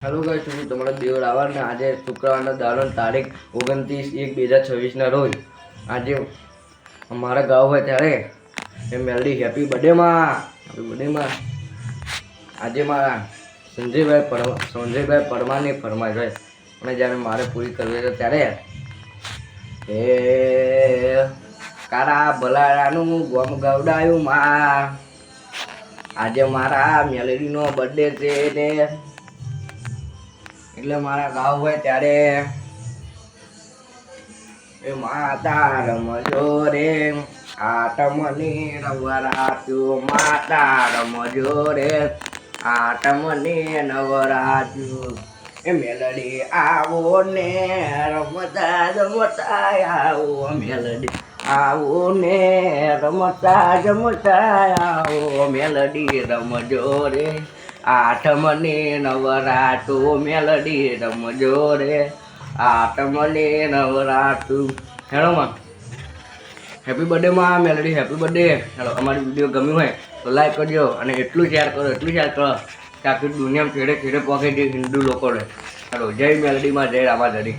hello guys, હું તમારો દેવ રાવળ ને આજે શુક્રવારના દાડો તારીખ 29/1/2026 રોજ આજે અમારા ગાવ હોય ત્યારે એ મેલડી હેપી બર્થડે માં આજે મારા સંજયભાઈ પરમારની ફરમાઈશ હોય અને જ્યારે મારે પૂરી કરવી હતી ત્યારે એ કારા ભલારાનું ગોમ ગવડાયું માં આજે મારા મેલડીનો બર્થડે છે ને એટલે મારા ગાવ હોય ત્યારે એ માતા રમજો રે આટમની નવરાત્યું માતા રમજો રે આટમની નવરાત્યું એ મેલડી આવો ને રમતા રમતા આવો મેલડી આવો ને રમતા રમતા આવો મેલડી રમજો રે આઠમની નવરાતું મેલડી રમજો રે આઠમની નવરાતું હેલો માં હેપી બર્થડે માં મેલડી હેપી બર્થડે હેલો અમારી વિડીયો ગમ્યું હોય તો લાઈક કરજો અને એટલું શેર કરો કે આખી દુનિયામાં છેડે છેડે પહોંચે જે હિન્દુ લોકો રહે હેલો જય મેલડી માં જય રામાધરી